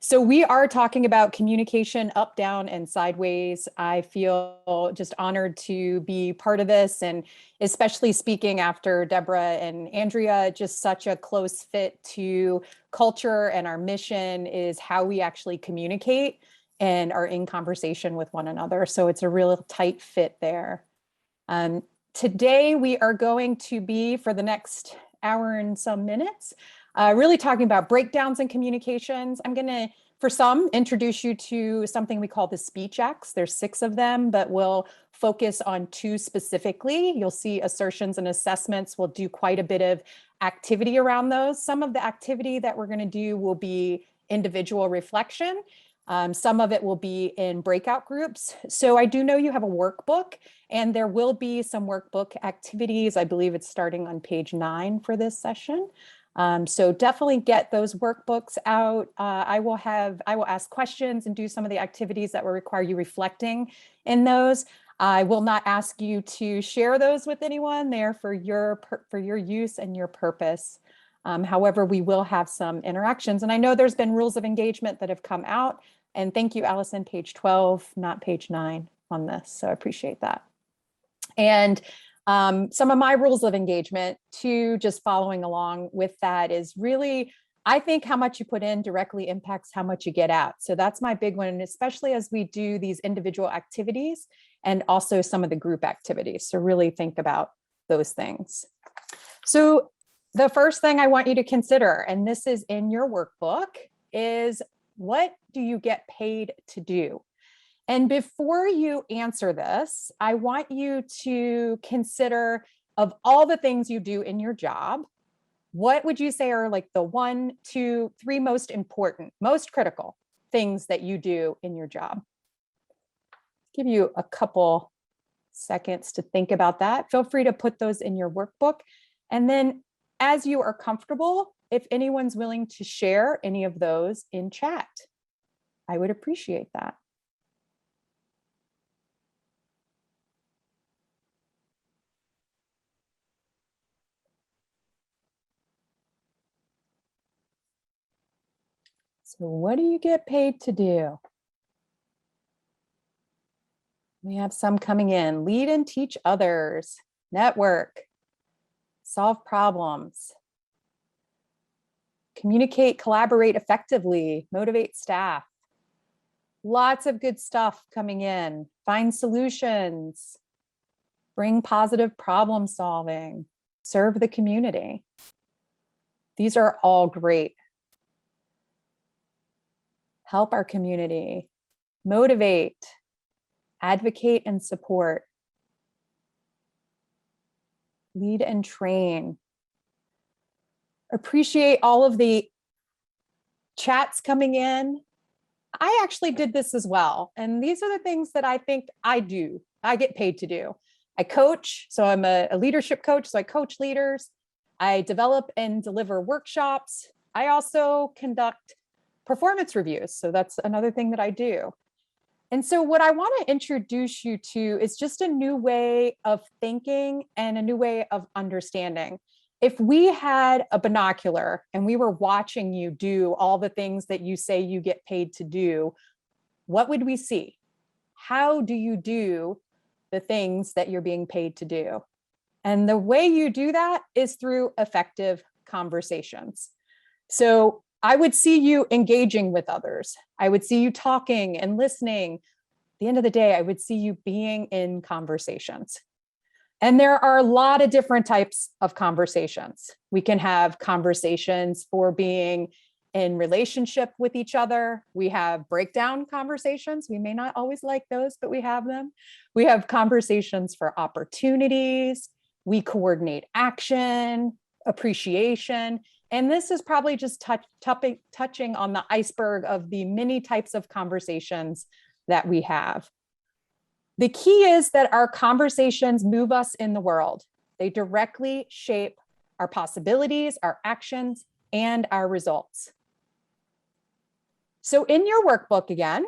So we are talking about communication up, down, and sideways. I feel just honored to be part of this, and especially speaking after Deborah and Andrea, just such a close fit to culture, and our mission is how we actually communicate and are in conversation with one another. So it's a real tight fit there. Um, Today we are going to be, for the next hour and some minutes, really talking about breakdowns in communications. I'm going to, for some, introduce you to something we call the speech X. There's 6 of them, but we'll focus on 2 specifically. You'll see assertions and assessments. We'll do quite a bit of activity around those. Some of the activity that we're going to do will be individual reflection. Some of it will be in breakout groups. So I do know you have a workbook, and there will be some workbook activities. I believe it's starting on page 9 for this session. So definitely get those workbooks out. I will ask questions and do some of the activities that will require you reflecting in those. I will not ask you to share those with anyone. They're for your use and your purpose. However, we will have some interactions, and I know there's been rules of engagement that have come out. And thank you, Allison, page 12, not page 9 on this. So I appreciate that. And some of my rules of engagement, too, just following along with that, is really, I think how much you put in directly impacts how much you get out. So that's my big one, and especially as we do these individual activities and also some of the group activities. So really think about those things. So the first thing I want you to consider, and this is in your workbook, is what do you get paid to do? And before you answer this, I want you to consider, of all the things you do in your job, what would you say are like the 1, 2, 3 most important, most critical things that you do in your job? Give you a couple seconds to think about that. Feel free to put those in your workbook. And then as you are comfortable, if anyone's willing to share any of those in chat, I would appreciate that. So what do you get paid to do? We have some coming in. Lead and teach others, network, solve problems, communicate, collaborate effectively, motivate staff. Lots of good stuff coming in. Find solutions, bring positive problem solving, serve the community. These are all great. Help our community, motivate, advocate and support, lead and train. Appreciate all of the chats coming in. I actually did this as well. And these are the things that I think I do. I get paid to do. I coach, so I'm a leadership coach, so I coach leaders. I develop and deliver workshops. I also conduct performance reviews. So that's another thing that I do. And so what I want to introduce you to is just a new way of thinking and a new way of understanding. If we had a binocular and we were watching you do all the things that you say you get paid to do, what would we see? How do you do the things that you're being paid to do? And the way you do that is through effective conversations. So I would see you engaging with others. I would see you talking and listening. At the end of the day, I would see you being in conversations. And there are a lot of different types of conversations. We can have conversations for being in relationship with each other. We have breakdown conversations. We may not always like those, but we have them. We have conversations for opportunities. We coordinate action, appreciation. And this is probably just touching on the iceberg of the many types of conversations that we have. The key is that our conversations move us in the world. They directly shape our possibilities, our actions, and our results. So in your workbook again,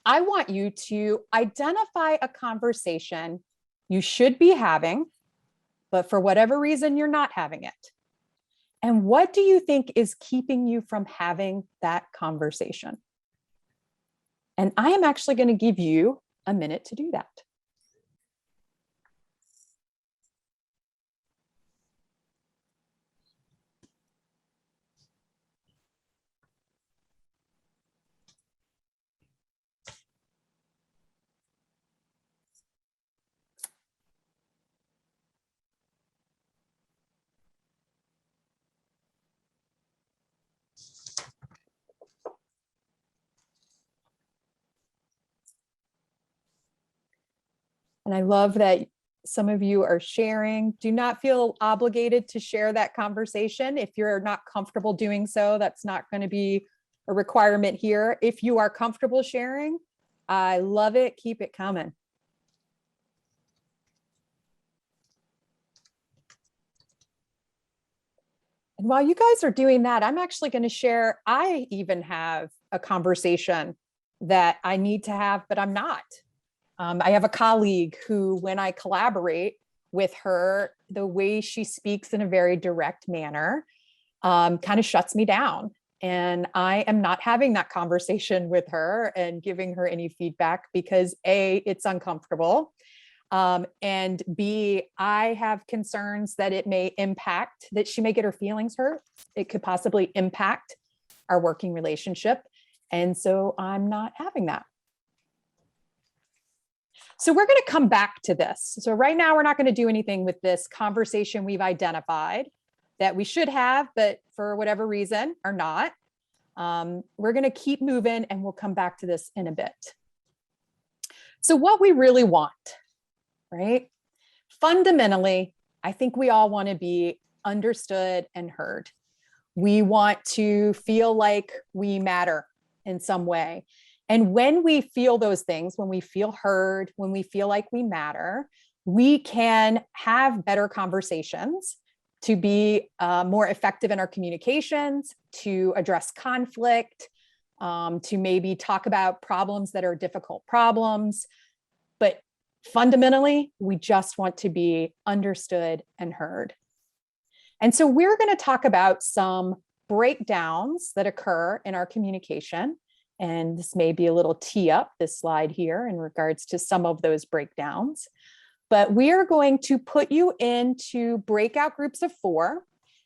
I want you to identify a conversation you should be having, but for whatever reason, you're not having it. And what do you think is keeping you from having that conversation? And I am actually going to give you a minute to do that. And I love that some of you are sharing. Do not feel obligated to share that conversation. If you're not comfortable doing so, that's not going to be a requirement here. If you are comfortable sharing, I love it. Keep it coming. And while you guys are doing that, I'm actually going to share, I even have a conversation that I need to have, but I'm not. I have a colleague who, when I collaborate with her, the way she speaks in a very direct manner kind of shuts me down. And I am not having that conversation with her and giving her any feedback because A, it's uncomfortable. And B, I have concerns that it may impact, that she may get her feelings hurt. It could possibly impact our working relationship. And so I'm not having that. So we're going to come back to this. So right now, we're not going to do anything with this conversation we've identified that we should have, but for whatever reason are not. We're going to keep moving and we'll come back to this in a bit. So what we really want, right? Fundamentally, I think we all want to be understood and heard. We want to feel like we matter in some way. And when we feel those things, when we feel heard, when we feel like we matter, we can have better conversations to be more effective in our communications, to address conflict, to maybe talk about problems that are difficult problems. But fundamentally, we just want to be understood and heard. And so we're going to talk about some breakdowns that occur in our communication. And this may be a little tee up, this slide here, in regards to some of those breakdowns. But we are going to put you into breakout groups of 4.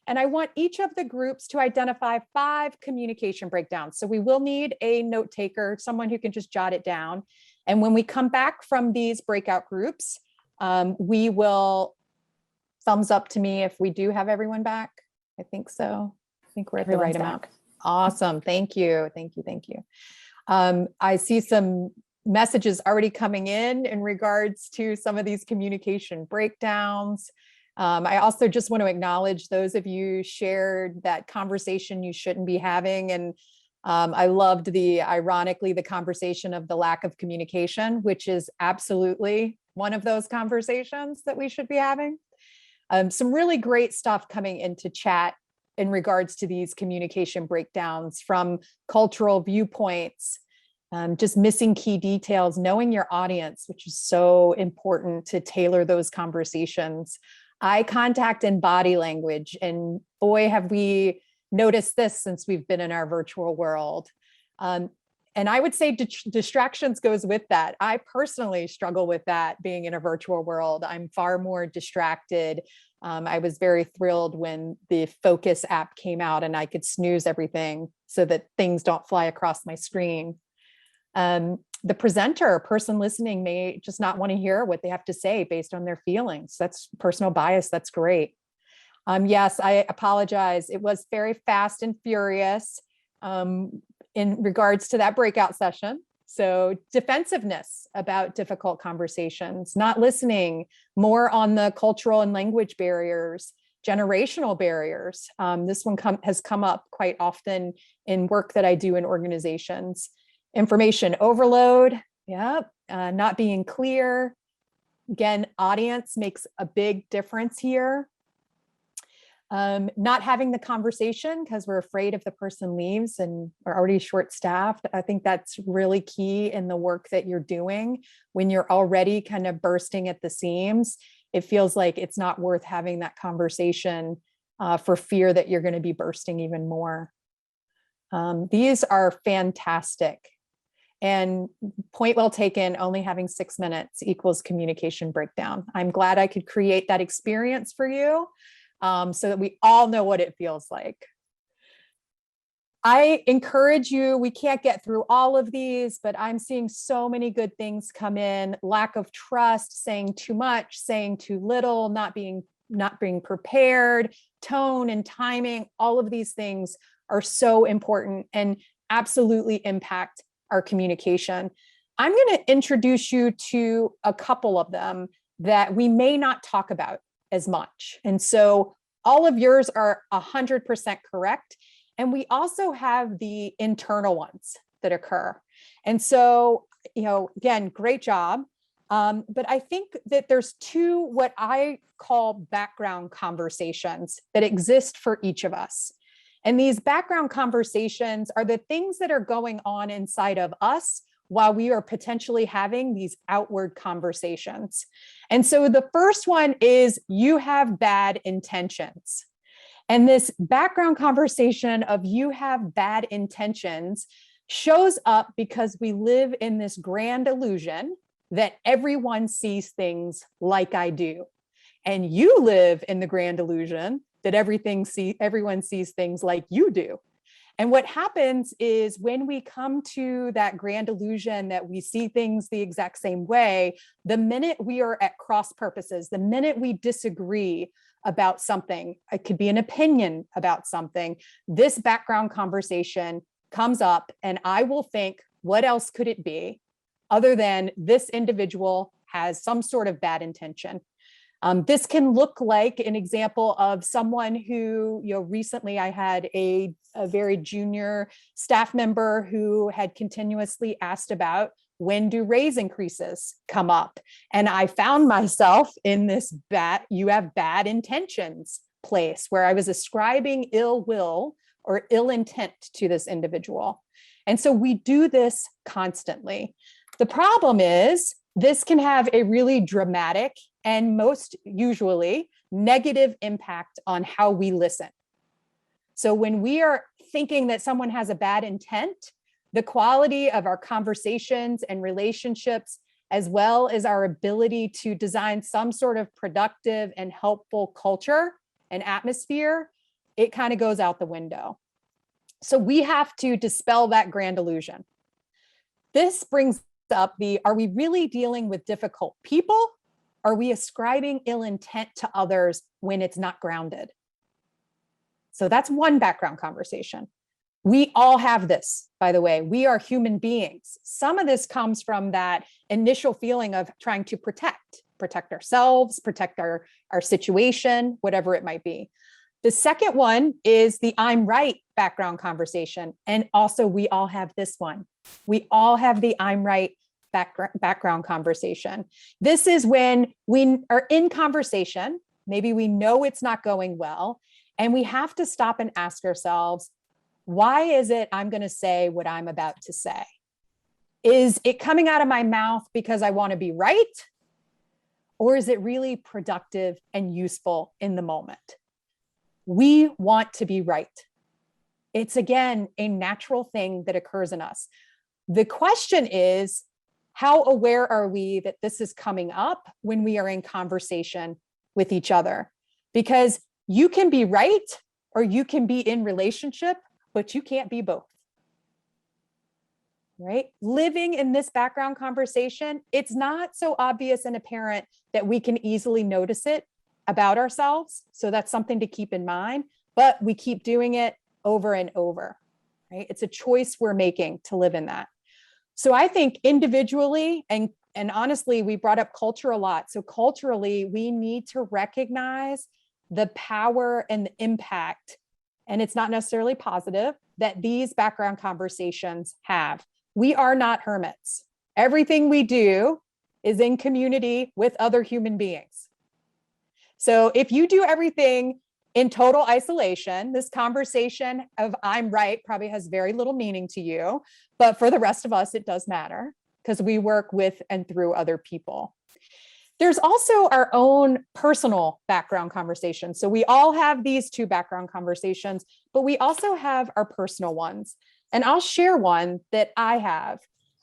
And I want each of the groups to identify 5 communication breakdowns. So we will need a note taker, someone who can just jot it down. And when we come back from these breakout groups, we will thumbs up to me if we do have everyone back. I think so. I think we're at the right amount. Awesome. Thank you. Thank you. Thank you. I see some messages already coming in regards to some of these communication breakdowns. I also just want to acknowledge those of you shared that conversation you shouldn't be having. And I loved ironically, the conversation of the lack of communication, which is absolutely one of those conversations that we should be having. Some really great stuff coming into chat in regards to these communication breakdowns from cultural viewpoints, just missing key details, knowing your audience, which is so important to tailor those conversations, eye contact and body language. And boy, have we noticed this since we've been in our virtual world. And I would say distractions goes with that. I personally struggle with that being in a virtual world. I'm far more distracted. I was very thrilled when the Focus app came out and I could snooze everything so that things don't fly across my screen. The presenter, person listening, may just not want to hear what they have to say based on their feelings. That's personal bias. That's great. Yes, I apologize. It was very fast and furious in regards to that breakout session. So defensiveness about difficult conversations, not listening, more on the cultural and language barriers, generational barriers. This one has come up quite often in work that I do in organizations. Information overload, not being clear. Again, audience makes a big difference here. Not having the conversation because we're afraid if the person leaves and are already short-staffed. I think that's really key in the work that you're doing. When you're already kind of bursting at the seams, it feels like it's not worth having that conversation for fear that you're going to be bursting even more. These are fantastic. And point well taken, only having 6 minutes equals communication breakdown. I'm glad I could create that experience for you so that we all know what it feels like. I encourage you, we can't get through all of these, but I'm seeing so many good things come in. Lack of trust, saying too much, saying too little, not being prepared, tone and timing, all of these things are so important and absolutely impact our communication. I'm going to introduce you to a couple of them that we may not talk about as much. And so all of yours are 100% correct. And we also have the internal ones that occur. And so, again, great job. But I think that there's two, what I call background conversations that exist for each of us. And these background conversations are the things that are going on inside of us while we are potentially having these outward conversations. And so the first one is you have bad intentions. And this background conversation of you have bad intentions shows up because we live in this grand illusion that everyone sees things like I do. And you live in the grand illusion that everyone sees things like you do. And what happens is when we come to that grand illusion that we see things the exact same way, the minute we are at cross purposes, the minute we disagree about something, it could be an opinion about something, this background conversation comes up and I will think, what else could it be other than this individual has some sort of bad intention? This can look like an example of someone who, recently I had a very junior staff member who had continuously asked about when do raise increases come up? And I found myself in this you have bad intentions place where I was ascribing ill will or ill intent to this individual. And so we do this constantly. The problem is this can have a really dramatic and most usually negative impact on how we listen. So when we are thinking that someone has a bad intent, the quality of our conversations and relationships, as well as our ability to design some sort of productive and helpful culture and atmosphere, it kind of goes out the window. So we have to dispel that grand illusion. This brings up are we really dealing with difficult people? Are we ascribing ill intent to others when it's not grounded? So that's one background conversation. We all have this, by the way. We are human beings. Some of this comes from that initial feeling of trying to protect ourselves, protect our situation, whatever it might be. The second one is the I'm right background conversation. And also we all have this one. We all have the I'm right background conversation. This is when we are in conversation, maybe we know it's not going well, and we have to stop and ask ourselves, why is it I'm going to say what I'm about to say? Is it coming out of my mouth because I want to be right? Or is it really productive and useful in the moment? We want to be right. It's, again, a natural thing that occurs in us. The question is, how aware are we that this is coming up when we are in conversation with each other? Because you can be right or you can be in relationship, but you can't be both. Right? Living in this background conversation, it's not so obvious and apparent that we can easily notice it about ourselves. So that's something to keep in mind, but we keep doing it over and over, right? It's a choice we're making to live in that. So I think individually, and honestly, we brought up culture a lot. So culturally, we need to recognize the power and the impact, and it's not necessarily positive, that these background conversations have. We are not hermits. Everything we do is in community with other human beings. So if you do everything in total isolation, this conversation of I'm right probably has very little meaning to you, but for the rest of us, it does matter because we work with and through other people. There's also our own personal background conversations. So we all have these two background conversations, but we also have our personal ones. And I'll share one that I have.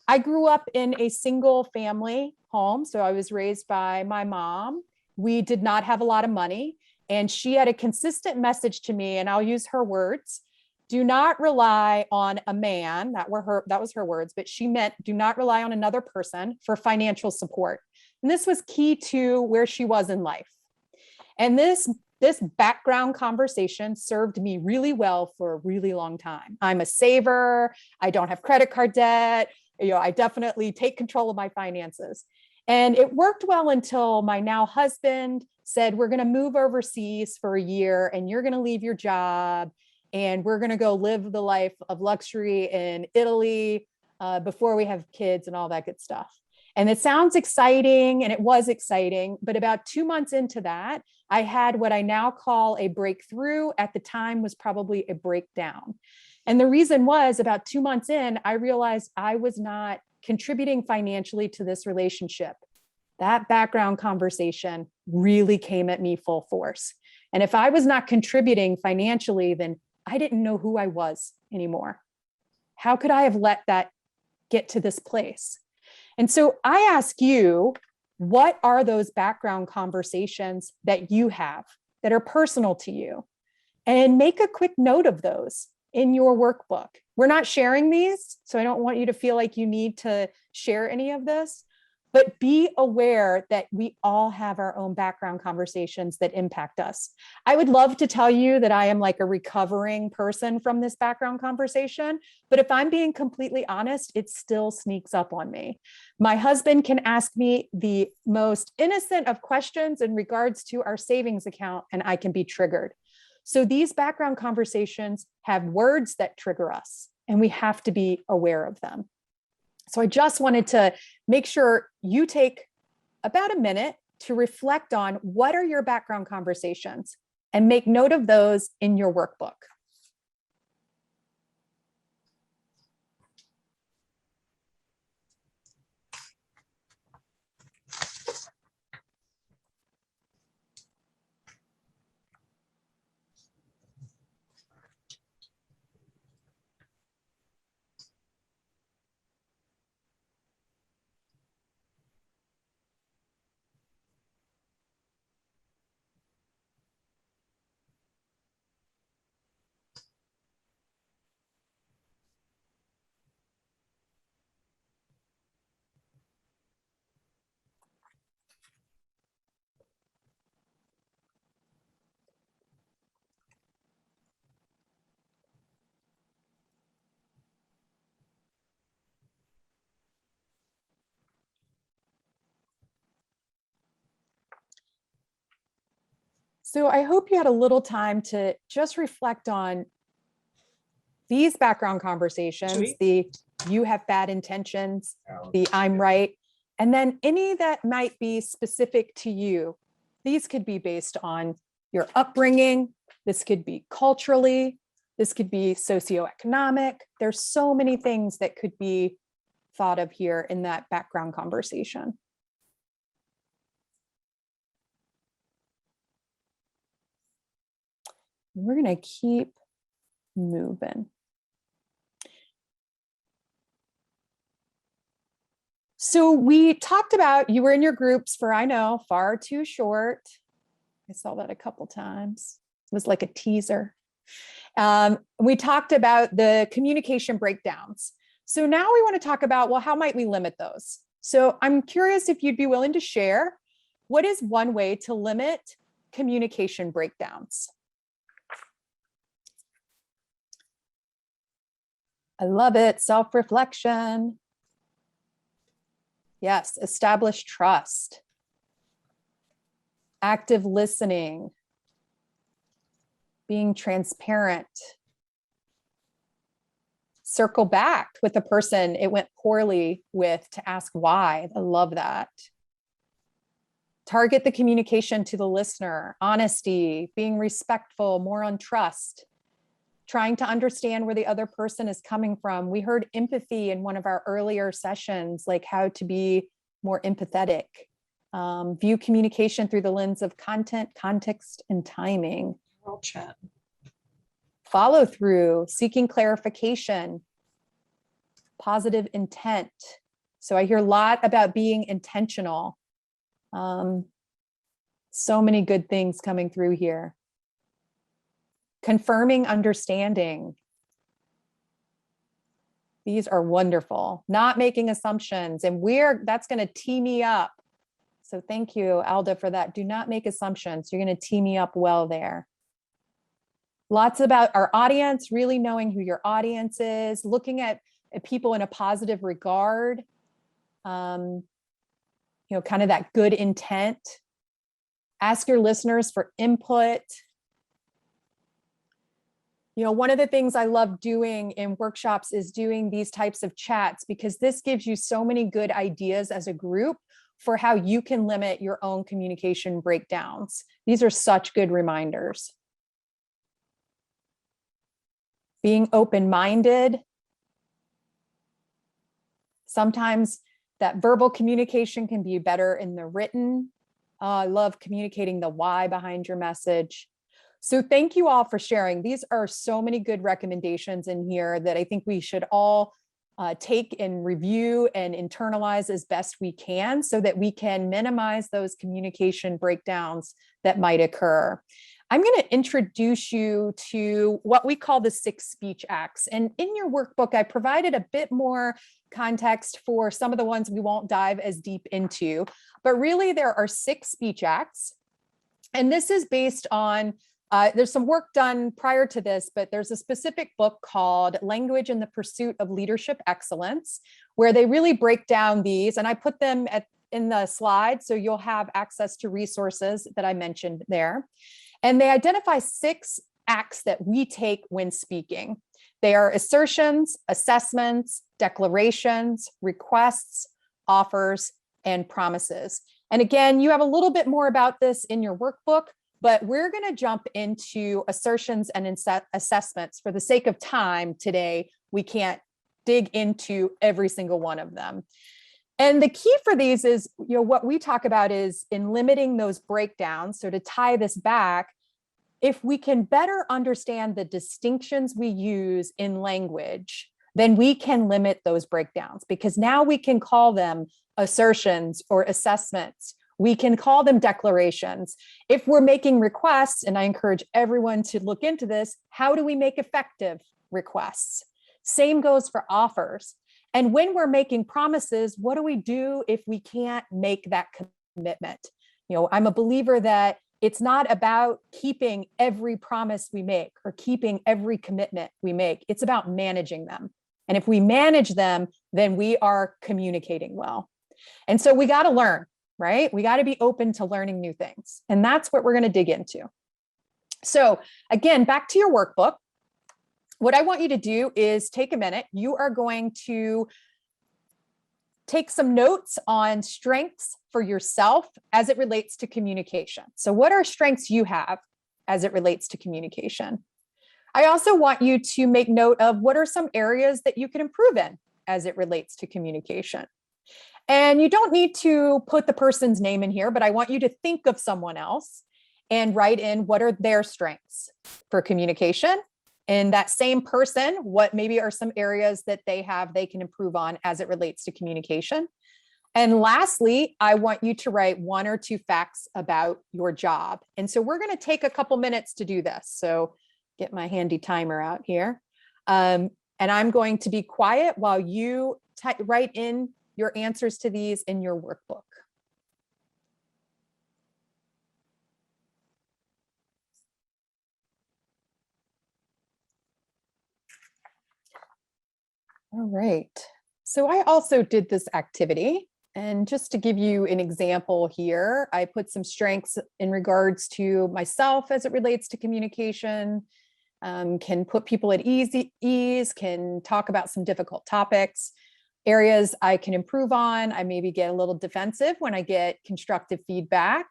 I grew up in a single family home. So I was raised by my mom. We did not have a lot of money. And she had a consistent message to me, and I'll use her words. Do not rely on a man. That was her words, but she meant do not rely on another person for financial support. And this was key to where she was in life. And this background conversation served me really well for a really long time. I'm a saver. I don't have credit card debt. I definitely take control of my finances. And it worked well until my now husband said, we're going to move overseas for a year and you're going to leave your job and we're going to go live the life of luxury in Italy before we have kids and all that good stuff. And it sounds exciting, and it was exciting, but about 2 months into that, I had what I now call a breakthrough. At the time was probably a breakdown. And the reason was about 2 months in, I realized I was not contributing financially to this relationship. That background conversation really came at me full force. And if I was not contributing financially, then I didn't know who I was anymore. How could I have let that get to this place? And so I ask you, what are those background conversations that you have that are personal to you? And make a quick note of those in your workbook. We're not sharing these, so I don't want you to feel like you need to share any of this, but be aware that we all have our own background conversations that impact us. I would love to tell you that I am like a recovering person from this background conversation, but if I'm being completely honest, it still sneaks up on me. My husband can ask me the most innocent of questions in regards to our savings account, and I can be triggered. So these background conversations have words that trigger us, and we have to be aware of them. So I just wanted to make sure you take about a minute to reflect on what are your background conversations and make note of those in your workbook. So I hope you had a little time to just reflect on these background conversations, the you have bad intentions, the I'm right, and then any that might be specific to you. These could be based on your upbringing. This could be culturally. This could be socioeconomic. There's so many things that could be thought of here in that background conversation. We're going to keep moving. So we talked about, you were in your groups for, I know, far too short. I saw that a couple times. It was like a teaser. We talked about the communication breakdowns. So now we want to talk about, well, how might we limit those? So I'm curious if you'd be willing to share, what is one way to limit communication breakdowns? I love it. Self-reflection. Yes, establish trust. Active listening. Being transparent. Circle back with the person it went poorly with to ask why. I love that. Target the communication to the listener. Honesty, being respectful, more on trust. Trying to understand where the other person is coming from. We heard empathy in one of our earlier sessions, like how to be more empathetic. View communication through the lens of content, context, and timing. World chat. Follow through, seeking clarification, positive intent. So I hear a lot about being intentional. So many good things coming through here. Confirming understanding. These are wonderful. Not making assumptions, and that's going to tee me up. So thank you, Alda, for that. Do not make assumptions. You're going to tee me up well there. Lots about our audience, really knowing who your audience is, looking at people in a positive regard, kind of that good intent. Ask your listeners for input. One of the things I love doing in workshops is doing these types of chats, because this gives you so many good ideas as a group for how you can limit your own communication breakdowns. These are such good reminders. Being open-minded. Sometimes that verbal communication can be better in the written. I love communicating the why behind your message. So thank you all for sharing. These are so many good recommendations in here that I think we should all take and review and internalize as best we can, so that we can minimize those communication breakdowns that might occur. I'm going to introduce you to what we call the 6 speech acts. And in your workbook, I provided a bit more context for some of the ones we won't dive as deep into, but really there are 6 speech acts. And this is based on there's some work done prior to this, but there's a specific book called Language in the Pursuit of Leadership Excellence, where they really break down these, and I put them in the slide, so you'll have access to resources that I mentioned there. And they identify 6 acts that we take when speaking. They are assertions, assessments, declarations, requests, offers, and promises. And again, you have a little bit more about this in your workbook, but we're going to jump into assertions and assessments. For the sake of time today, we can't dig into every single one of them. And the key for these is, what we talk about is in limiting those breakdowns. So to tie this back, if we can better understand the distinctions we use in language, then we can limit those breakdowns, because now we can call them assertions or assessments. We can call them declarations. If we're making requests, and I encourage everyone to look into this, how do we make effective requests? Same goes for offers. And when we're making promises, what do we do if we can't make that commitment? I'm a believer that it's not about keeping every promise we make or keeping every commitment we make. It's about managing them. And if we manage them, then we are communicating well. And so we got to learn, right? We got to be open to learning new things. And that's what we're going to dig into. So again, back to your workbook. What I want you to do is take a minute. You are going to take some notes on strengths for yourself as it relates to communication. So what are strengths you have as it relates to communication? I also want you to make note of what are some areas that you can improve in as it relates to communication. And you don't need to put the person's name in here, but I want you to think of someone else and write in what are their strengths for communication. And that same person, what maybe are some areas that they can improve on as it relates to communication. And lastly, I want you to write 1 or 2 facts about your job. And so we're going to take a couple minutes to do this. So get my handy timer out here. And I'm going to be quiet while you write in your answers to these in your workbook. All right. So I also did this activity, and just to give you an example here, I put some strengths in regards to myself as it relates to communication, can put people at ease, can talk about some difficult topics, areas I can improve on. I maybe get a little defensive when I get constructive feedback.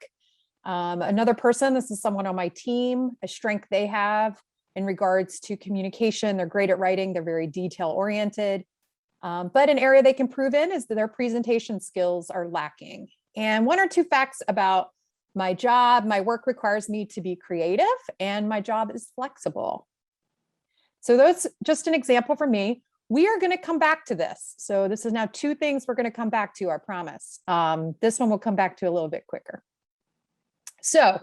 Another person, this is someone on my team, a strength they have in regards to communication, they're great at writing, they're very detail oriented. But an area they can improve in is that their presentation skills are lacking. and 1 or 2 facts about my job. My work requires me to be creative, and my job is flexible. So that's just an example for me. We are going to come back to this. So this is now 2 things we're going to come back to, I promise. This one we'll come back to a little bit quicker. So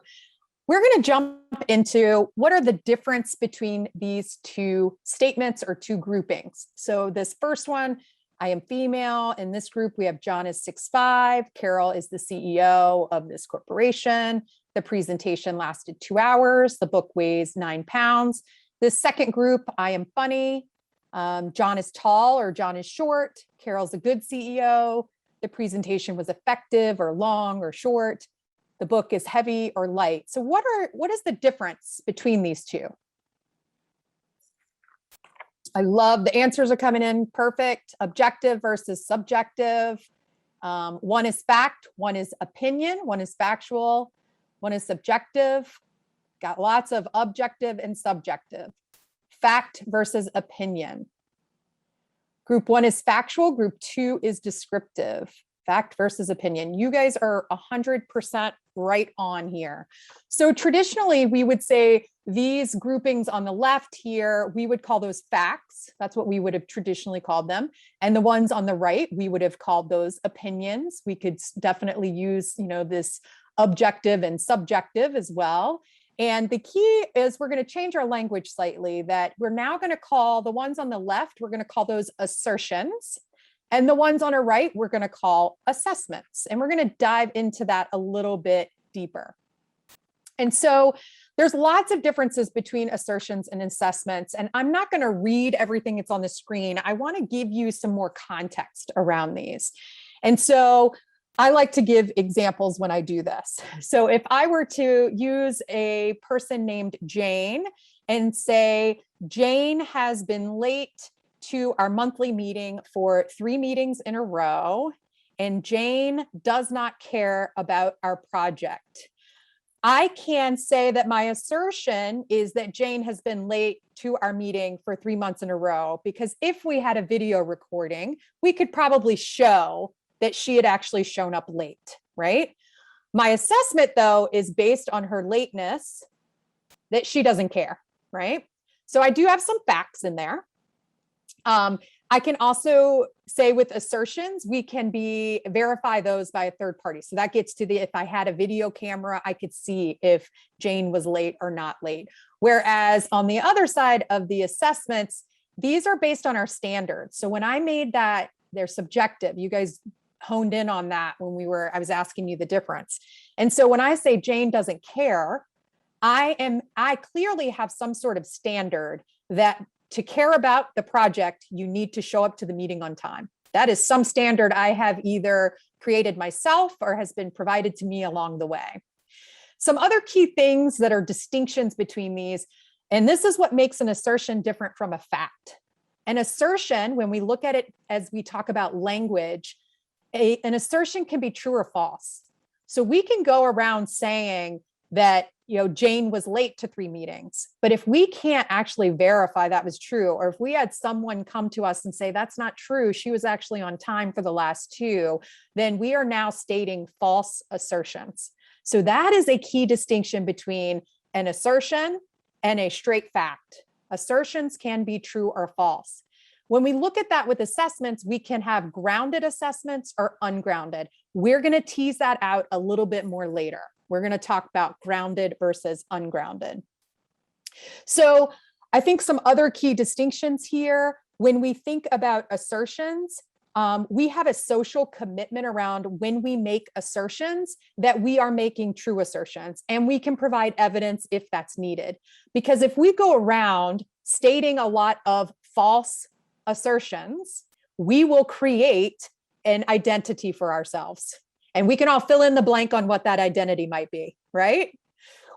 we're going to jump into what are the difference between these 2 statements or 2 groupings. So this first one, I am female. In this group, we have John is 6'5". Carol is the CEO of this corporation. The presentation lasted 2 hours. The book weighs 9 pounds. This second group, I am funny. John is tall or John is short. Carol's a good CEO. The presentation was effective or long or short. The book is heavy or light. So what is the difference between these 2? I love the answers are coming in perfect. Objective versus subjective. One is fact, one is opinion, one is factual, one is subjective. Got lots of objective and subjective. Fact versus opinion. Group 1 is factual, group 2 is descriptive. Fact versus opinion. You guys are 100% right on here. So traditionally, we would say these groupings on the left here, we would call those facts. That's what we would have traditionally called them. And the ones on the right, we would have called those opinions. We could definitely use, this objective and subjective as well. And the key is we're going to change our language slightly, that we're now going to call the ones on the left, we're going to call those assertions. And the ones on our right, we're going to call assessments. And we're going to dive into that a little bit deeper. And so there's lots of differences between assertions and assessments. And I'm not going to read everything that's on the screen. I want to give you some more context around these. And so I like to give examples when I do this. So if I were to use a person named Jane and say, Jane has been late to our monthly meeting for 3 meetings in a row, and Jane does not care about our project. I can say that my assertion is that Jane has been late to our meeting for 3 months in a row, because if we had a video recording, we could probably show that she had actually shown up late, right? My assessment, though, is based on her lateness, that she doesn't care, right? So I do have some facts in there. I can also say with assertions, we can verify those by a third party. So that gets to if I had a video camera, I could see if Jane was late or not late. Whereas on the other side of the assessments, these are based on our standards. So when I made that, they're subjective. You guys honed in on that when I was asking you the difference. And so when I say Jane doesn't care, I clearly have some sort of standard that to care about the project, you need to show up to the meeting on time. That is some standard I have either created myself or has been provided to me along the way. Some other key things that are distinctions between these, and this is what makes an assertion different from a fact. An assertion, when we look at it as we talk about language, an assertion can be true or false. So we can go around saying that Jane was late to 3 meetings, but if we can't actually verify that was true, or if we had someone come to us and say that's not true, she was actually on time for the last 2, then we are now stating false assertions. So that is a key distinction between an assertion and a straight fact. Assertions can be true or false. When we look at that with assessments, we can have grounded assessments or ungrounded. We're going to tease that out a little bit more later. We're going to talk about grounded versus ungrounded. So I think some other key distinctions here, when we think about assertions, we have a social commitment around when we make assertions that we are making true assertions, and we can provide evidence if that's needed. Because if we go around stating a lot of false assertions, we will create an identity for ourselves. And we can all fill in the blank on what that identity might be, right?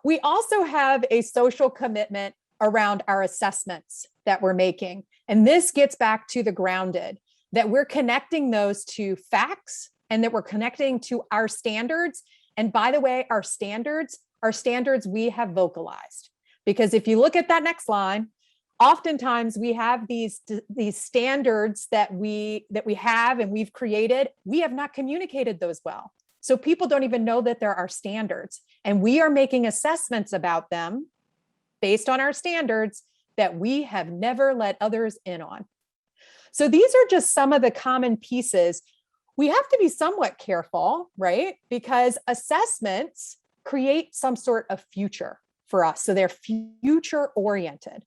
We also have a social commitment around our assessments that we're making. And this gets back to the grounded, that we're connecting those to facts and that we're connecting to our standards. And by the way, our standards we have vocalized. Because if you look at that next line, oftentimes we have these standards that we have and we've created. We have not communicated those well. So people don't even know that there are standards, and we are making assessments about them based on our standards that we have never let others in on. So these are just some of the common pieces. We have to be somewhat careful, right? Because assessments create some sort of future for us. So they're future oriented.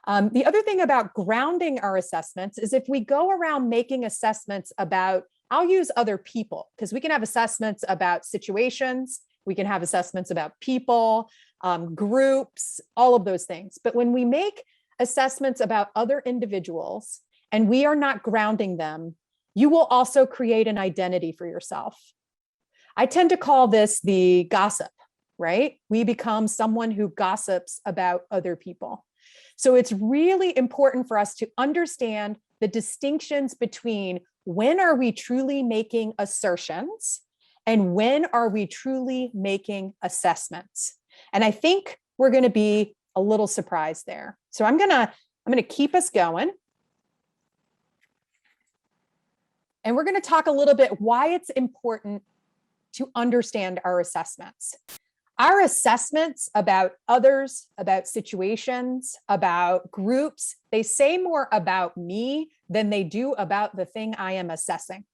The other thing about grounding our assessments is if we go around making assessments about, I'll use other people, because we can have assessments about situations, we can have assessments about people, groups, all of those things. But when we make assessments about other individuals and we are not grounding them, you will also create an identity for yourself. I tend to call this the gossip, right? We become someone who gossips about other people. So it's really important for us to understand the distinctions between when are we truly making assertions and when are we truly making assessments. And I think we're going to be a little surprised there. So I'm going to keep us going. And we're going to talk a little bit why it's important to understand our assessments. Our assessments about others, about situations, about groups, they say more about me than they do about the thing I am assessing,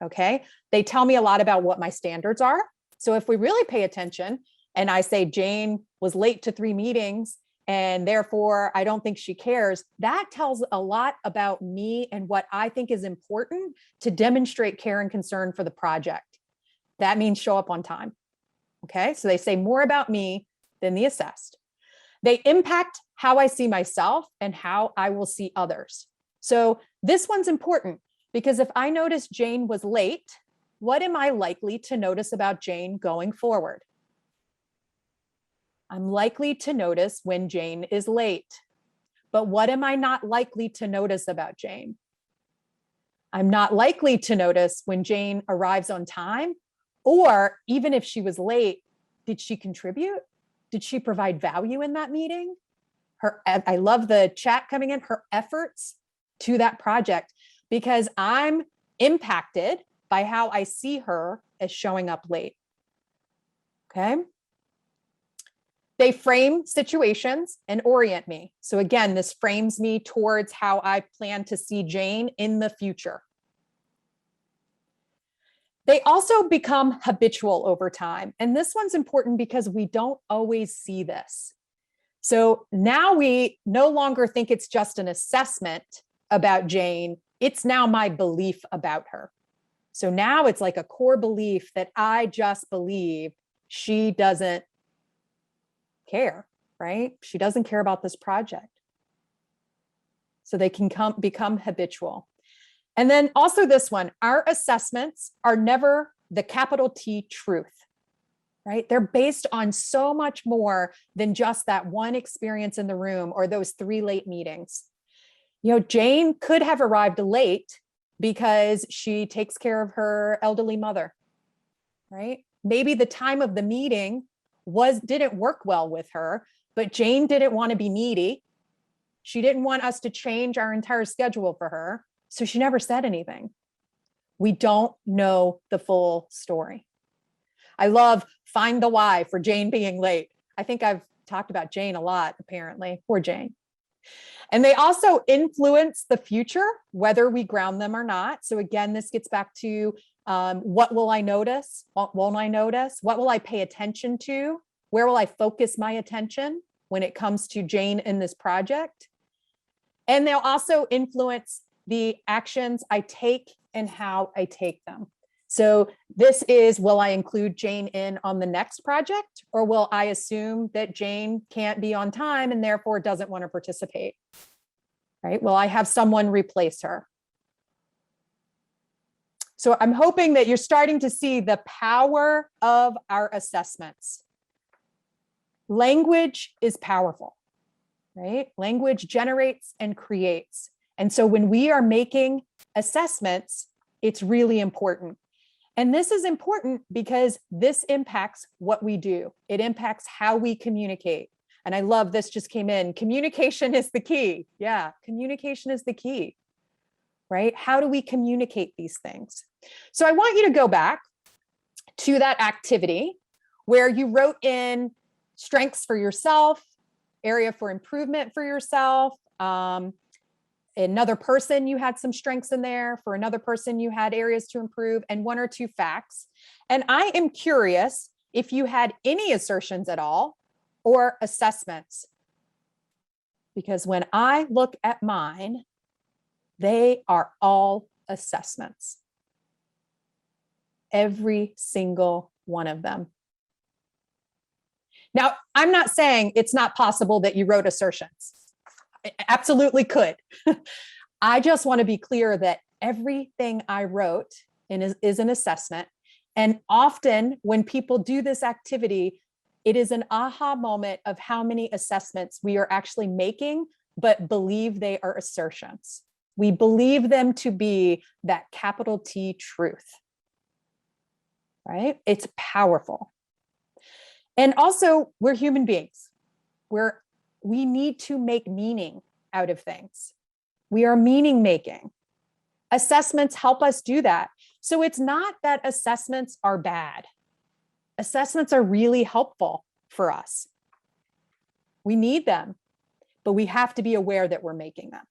okay? They tell me a lot about what my standards are. So if we really pay attention and I say Jane was late to 3 meetings and therefore I don't think she cares, that tells a lot about me and what I think is important to demonstrate care and concern for the project. That means show up on time. Okay, so they say more about me than the assessed. They impact how I see myself and how I will see others. So this one's important because if I notice Jane was late, what am I likely to notice about Jane going forward? I'm likely to notice when Jane is late. But what am I not likely to notice about Jane? I'm not likely to notice when Jane arrives on time. Or even if she was late, did she contribute? Did she provide value in that meeting? I love the chat coming in, her efforts to that project, because I'm impacted by how I see her as showing up late. Okay. They frame situations and orient me. So again, this frames me towards how I plan to see Jane in the future. They also become habitual over time. And this one's important because we don't always see this. So now we no longer think it's just an assessment about Jane. It's now my belief about her. So now it's like a core belief that I just believe she doesn't care, right? She doesn't care about this project. So they can become habitual. And then also this one, our assessments are never the capital T truth, right? They're based on so much more than just that one experience in the room or those 3 late meetings. You know, Jane could have arrived late because she takes care of her elderly mother, right? Maybe the time of the meeting didn't work well with her, but Jane didn't want to be needy. She didn't want us to change our entire schedule for her. So she never said anything. We don't know the full story. I love find the why for Jane being late. I think I've talked about Jane a lot, apparently. Poor Jane. And they also influence the future, whether we ground them or not. So again, this gets back to what will I notice? What won't I notice? What will I pay attention to? Where will I focus my attention when it comes to Jane in this project? And they'll also influence the actions I take and how I take them. So this is, will I include Jane in on the next project, or will I assume that Jane can't be on time and therefore doesn't want to participate, right? Will I have someone replace her? So I'm hoping that you're starting to see the power of our assessments. Language is powerful, right? Language generates and creates. And so when we are making assessments, it's really important. And this is important because this impacts what we do. It impacts how we communicate. And I love this just came in. Communication is the key. Yeah, communication is the key, right? How do we communicate these things? So I want you to go back to that activity where you wrote in strengths for yourself, area for improvement for yourself. Another person, you had some strengths in there. For another person, you had areas to improve, and 1 or 2 facts. And I am curious if you had any assertions at all or assessments. Because when I look at mine, they are all assessments. Every single one of them. Now, I'm not saying it's not possible that you wrote assertions. I absolutely could. I just want to be clear that everything I wrote is an assessment. And often when people do this activity, it is an aha moment of how many assessments we are actually making, but believe they are assertions. We believe them to be that capital T truth, right? It's powerful. And also, we're human beings. We need to make meaning out of things. We are meaning making. Assessments help us do that. So it's not that assessments are bad. Assessments are really helpful for us. We need them, but we have to be aware that we're making them.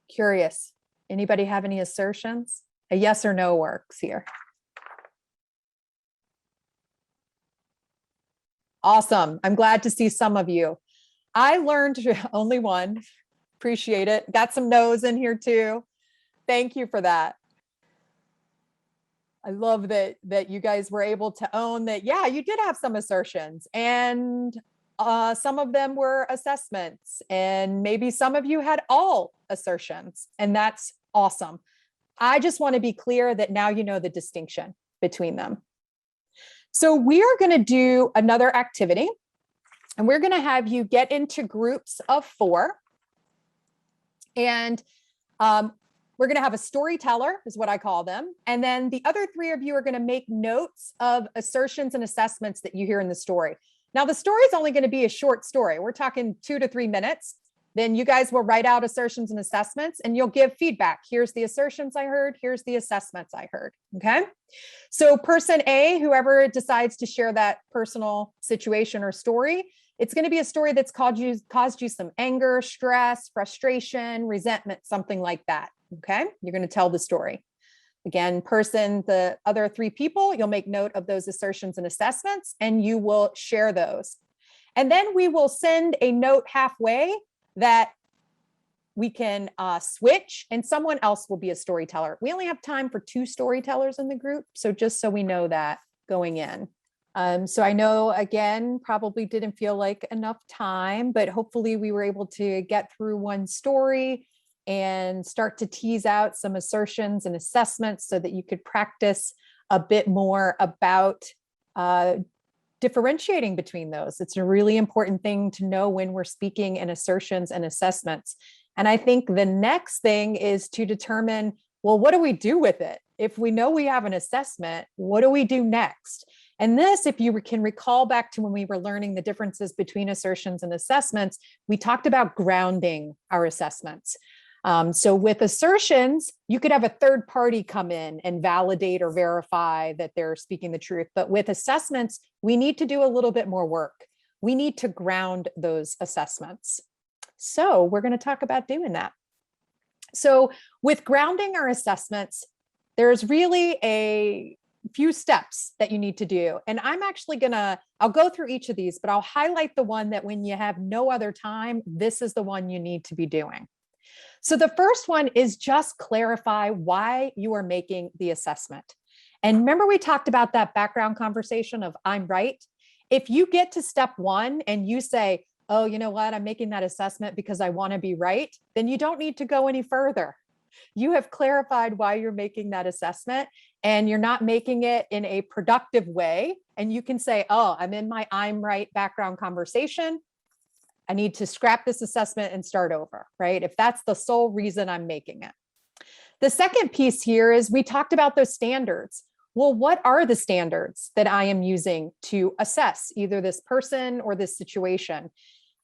Curious, anybody have any assertions? A yes or no works here. Awesome. I'm glad to see some of you. I learned only one. Appreciate it. Got some no's in here too. Thank you for that. I love that you guys were able to own that. Yeah, you did have some assertions, and some of them were assessments, and maybe some of you had all assertions, and that's awesome. I just want to be clear that now you know the distinction between them. So we are going to do another activity, and we're going to have you get into groups of 4. And we're going to have a storyteller, is what I call them. And then the other 3 of you are going to make notes of assertions and assessments that you hear in the story. Now, the story is only going to be a short story. We're talking 2 to 3 minutes. Then you guys will write out assertions and assessments, and you'll give feedback. Here's the assertions I heard. Here's the assessments I heard. Okay. So person A, whoever decides to share that personal situation or story, it's going to be a story that's caused you some anger, stress, frustration, resentment, something like that. Okay. You're going to tell the story. Again, the other 3 people, you'll make note of those assertions and assessments, and you will share those. And then we will send a note halfway that we can switch, and someone else will be a storyteller. We only have time for 2 storytellers in the group. So just so we know that going in. So I know, again, probably didn't feel like enough time, but hopefully we were able to get through one story and start to tease out some assertions and assessments so that you could practice a bit more about differentiating between those. It's a really important thing to know when we're speaking in assertions and assessments. And I think the next thing is to determine, well, what do we do with it? If we know we have an assessment, what do we do next? And this, if you can recall back to when we were learning the differences between assertions and assessments, we talked about grounding our assessments. So with assertions, you could have a third party come in and validate or verify that they're speaking the truth. But with assessments, we need to do a little bit more work. We need to ground those assessments. So we're going to talk about doing that. So with grounding our assessments, there's really a few steps that you need to do. And I'm actually I'll go through each of these, but I'll highlight the one that when you have no other time, this is the one you need to be doing. So the first one is just clarify why you are making the assessment. And remember, we talked about that background conversation of I'm right. If you get to step 1 and you say, oh, you know what, I'm making that assessment because I want to be right, then you don't need to go any further. You have clarified why you're making that assessment, and you're not making it in a productive way. And you can say, oh, I'm in my I'm right background conversation. I need to scrap this assessment and start over, right? If that's the sole reason I'm making it. The second piece here is we talked about those standards. Well, what are the standards that I am using to assess either this person or this situation?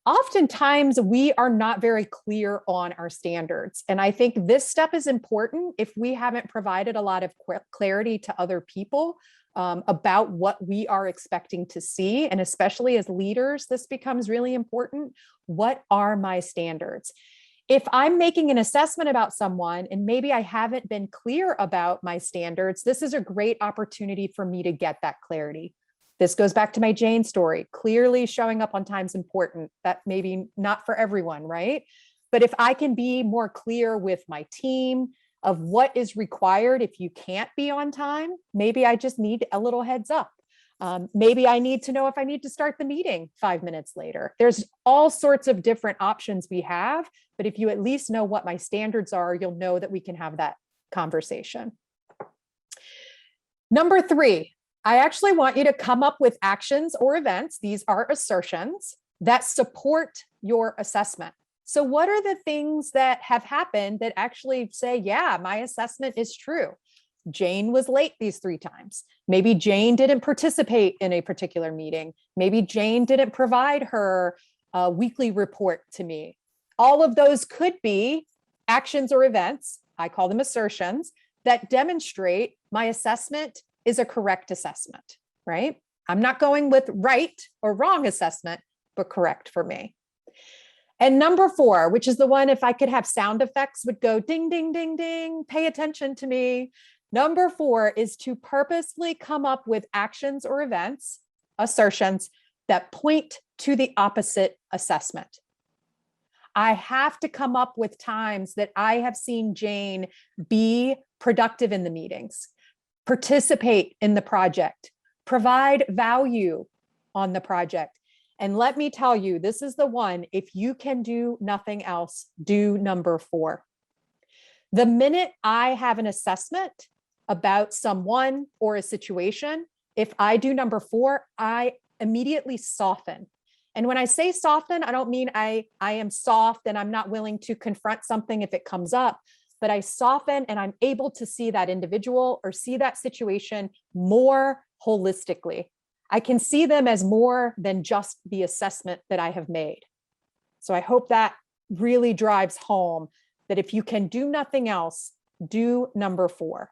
Oftentimes we are not very clear on our standards. And I think this step is important if we haven't provided a lot of clarity to other people about what we are expecting to see. And especially as leaders, this becomes really important. What are my standards? If I'm making an assessment about someone and maybe I haven't been clear about my standards, this is a great opportunity for me to get that clarity. This goes back to my Jane story. Clearly showing up on time is important. That maybe not for everyone, right? But if I can be more clear with my team of what is required if you can't be on time, maybe I just need a little heads up. Maybe I need to know if I need to start the meeting 5 minutes later. There's all sorts of different options we have, but if you at least know what my standards are, you'll know that we can have that conversation. Number 3, I actually want you to come up with actions or events. These are assertions that support your assessment. So what are the things that have happened that actually say, yeah, my assessment is true? Jane was late these 3 times. Maybe Jane didn't participate in a particular meeting. Maybe Jane didn't provide her weekly report to me. All of those could be actions or events, I call them assertions, that demonstrate my assessment is a correct assessment, right? I'm not going with right or wrong assessment, but correct for me. And number 4, which is the one, if I could have sound effects, would go ding, ding, ding, ding, pay attention to me. Number 4 is to purposely come up with actions or events, assertions that point to the opposite assessment. I have to come up with times that I have seen Jane be productive in the meetings, participate in the project, provide value on the project. And let me tell you, this is the one, if you can do nothing else, do number 4. The minute I have an assessment about someone or a situation, if I do number 4, I immediately soften. And when I say soften, I don't mean I am soft and I'm not willing to confront something if it comes up, but I soften and I'm able to see that individual or see that situation more holistically. I can see them as more than just the assessment that I have made. So I hope that really drives home that if you can do nothing else, do number 4.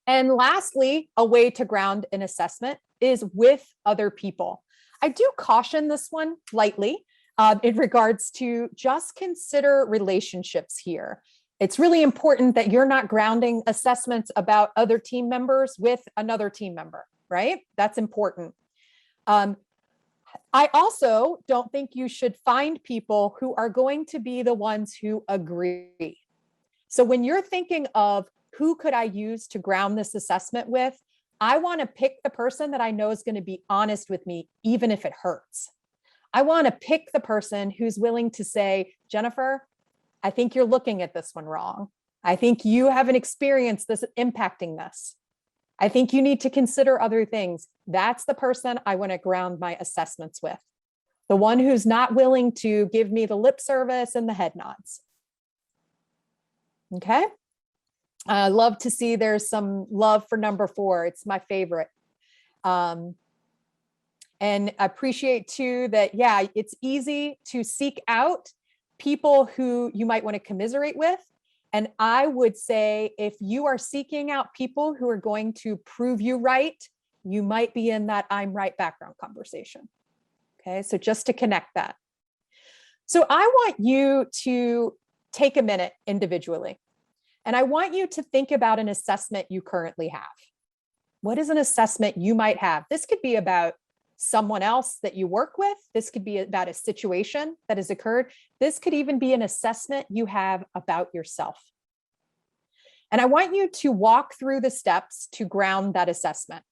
And lastly, a way to ground an assessment is with other people. I do caution this one lightly in regards to just consider relationships here. It's really important that you're not grounding assessments about other team members with another team member, right? That's important. I also don't think you should find people who are going to be the ones who agree. So when you're thinking of who could I use to ground this assessment with, I want to pick the person that I know is going to be honest with me, even if it hurts. I want to pick the person who's willing to say, Jennifer, I think you're looking at this one wrong. I think you haven't experienced this impacting this. I think you need to consider other things. That's the person I want to ground my assessments with. The one who's not willing to give me the lip service and the head nods. Okay. I love to see there's some love for number 4. It's my favorite. And I appreciate too that, yeah, it's easy to seek out people who you might want to commiserate with. And I would say if you are seeking out people who are going to prove you right, you might be in that I'm right background conversation. Okay, so just to connect that. So I want you to take a minute individually. And I want you to think about an assessment you currently have. What is an assessment you might have? This could be about someone else that you work with. This could be about a situation that has occurred. This could even be an assessment you have about yourself. And I want you to walk through the steps to ground that assessment.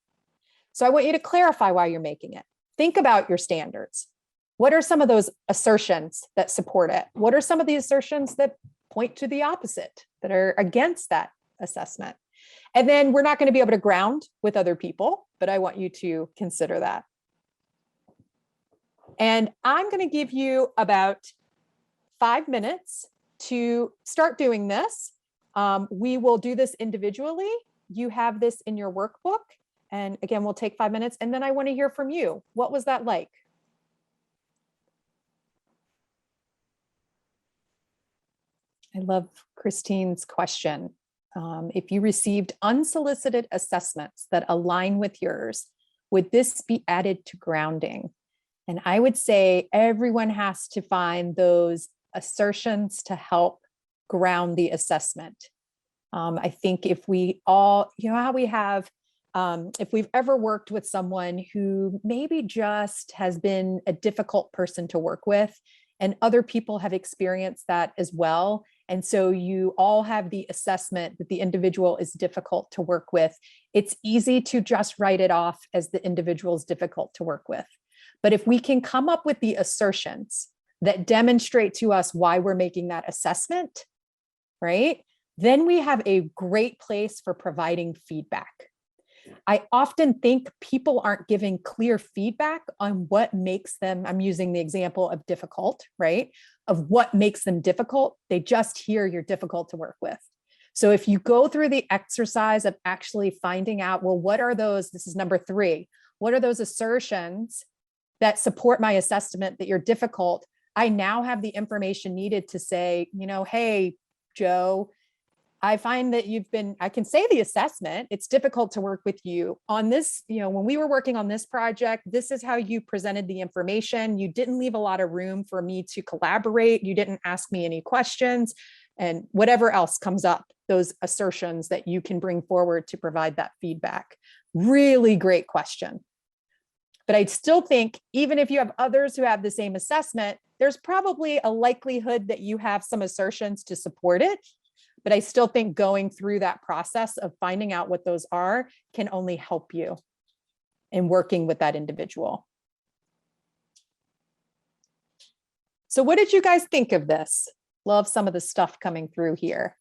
So I want you to clarify why you're making it. Think about your standards. What are some of those assertions that support it? What are some of the assertions that point to the opposite, that are against that assessment? And then we're not going to be able to ground with other people, but I want you to consider that. And I'm going to give you about 5 minutes to start doing this. We will do this individually. You have this in your workbook. And again, we'll take 5 minutes. And then I want to hear from you. What was that like? I love Christine's question. If you received unsolicited assessments that align with yours, would this be added to grounding? And I would say everyone has to find those assertions to help ground the assessment. I think if we all, how we have, if we've ever worked with someone who maybe just has been a difficult person to work with, and other people have experienced that as well. And so you all have the assessment that the individual is difficult to work with. It's easy to just write it off as the individual is difficult to work with. But if we can come up with the assertions that demonstrate to us why we're making that assessment, right? Then we have a great place for providing feedback. I often think people aren't giving clear feedback on what makes them, I'm using the example of difficult, right? Of what makes them difficult. They just hear you're difficult to work with. So if you go through the exercise of actually finding out, well, what are those, this is number 3, what are those assertions that support my assessment that you're difficult? I now have the information needed to say, hey, Joe, I find that I can say the assessment, it's difficult to work with you on this, when we were working on this project, this is how you presented the information. You didn't leave a lot of room for me to collaborate. You didn't ask me any questions, and whatever else comes up, those assertions that you can bring forward to provide that feedback. Really great question. But I still think even if you have others who have the same assessment, there's probably a likelihood that you have some assertions to support it. But I still think going through that process of finding out what those are can only help you in working with that individual. So what did you guys think of this? Love some of the stuff coming through here.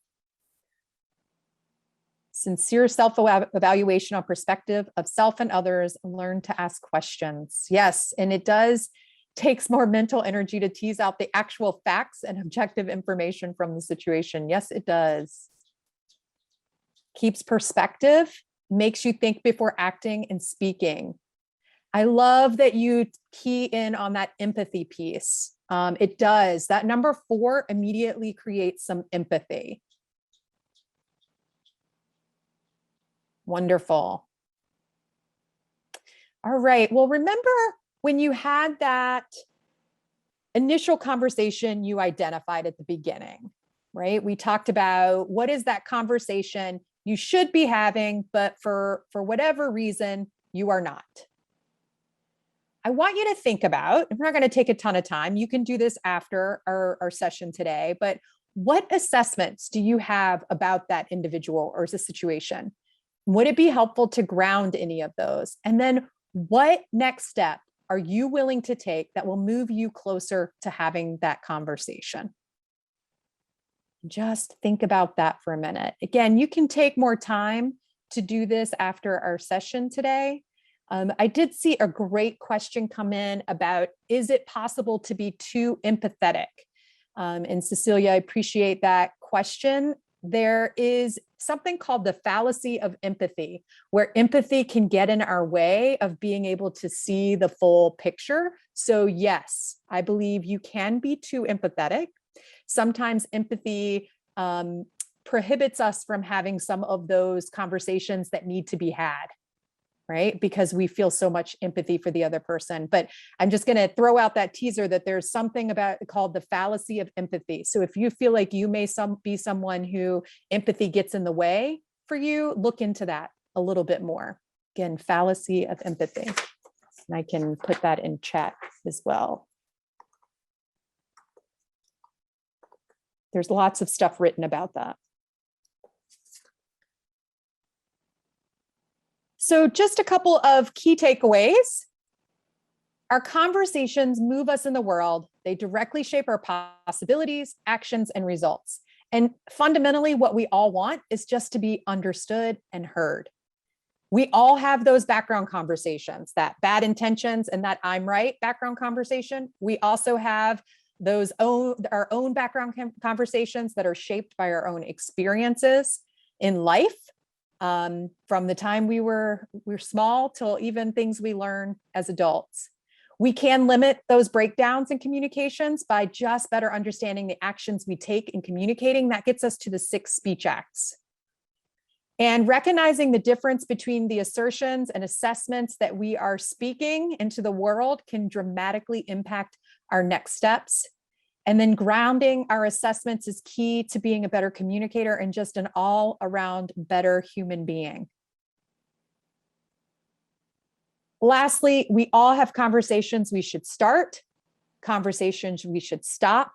Sincere self-evaluation on perspective of self and others, learn to ask questions. Yes, and it takes more mental energy to tease out the actual facts and objective information from the situation. Yes, it does. Keeps perspective, makes you think before acting and speaking. I love that you key in on that empathy piece. It does. That number 4 immediately creates some empathy. Wonderful. All right. Well, remember when you had that initial conversation you identified at the beginning, right? We talked about what is that conversation you should be having, but for whatever reason, you are not. I want you to think about, we're not going to take a ton of time. You can do this after our session today, but what assessments do you have about that individual or the situation? Would it be helpful to ground any of those? And then what next step are you willing to take that will move you closer to having that conversation? Just think about that for a minute. Again, you can take more time to do this after our session today. I did see a great question come in about, is it possible to be too empathetic? And Cecilia, I appreciate that question. There is something called the fallacy of empathy, where empathy can get in our way of being able to see the full picture. So yes, I believe you can be too empathetic. Sometimes empathy prohibits us from having some of those conversations that need to be had, right? Because we feel so much empathy for the other person. But I'm just going to throw out that teaser that there's something about called the fallacy of empathy. So if you feel like you may be someone who empathy gets in the way for you, look into that a little bit more. Again, fallacy of empathy. And I can put that in chat as well. There's lots of stuff written about that. So just a couple of key takeaways. Our conversations move us in the world. They directly shape our possibilities, actions, and results. And fundamentally, what we all want is just to be understood and heard. We all have those background conversations, that bad intentions and that I'm right background conversation. We also have our own background conversations that are shaped by our own experiences in life. From the time we were small till even things we learn as adults. We can limit those breakdowns in communications by just better understanding the actions we take in communicating. That gets us to the 6 speech acts. And recognizing the difference between the assertions and assessments that we are speaking into the world can dramatically impact our next steps. And then grounding our assessments is key to being a better communicator and just an all-around better human being. Lastly, we all have conversations we should start, conversations we should stop,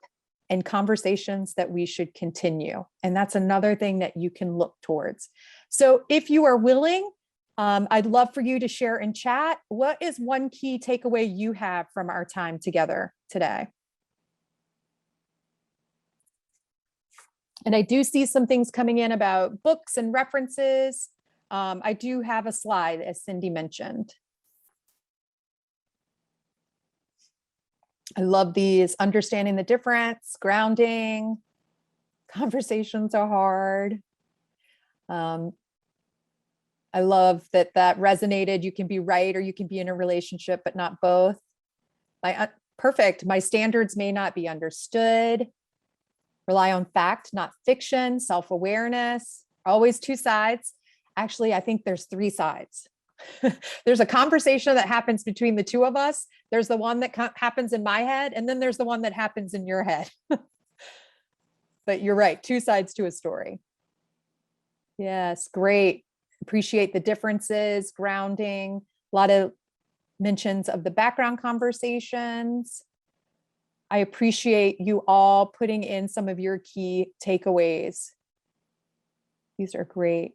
and conversations that we should continue. And that's another thing that you can look towards. So if you are willing, I'd love for you to share in chat, what is one key takeaway you have from our time together today? And I do see some things coming in about books and references. I do have a slide, as Cindy mentioned. I love these, understanding the difference, grounding, conversations are hard. I love that that resonated. You can be right or you can be in a relationship, but not both. Perfect. My standards may not be understood. Rely on fact, not fiction. Self-awareness, always 2 sides. Actually, I think there's 3 sides. There's a conversation that happens between the 2 of us. There's the one that happens in my head, and then there's the one that happens in your head. But you're right, 2 sides to a story. Yes, great. Appreciate the differences, grounding, a lot of mentions of the background conversations. I appreciate you all putting in some of your key takeaways. These are great.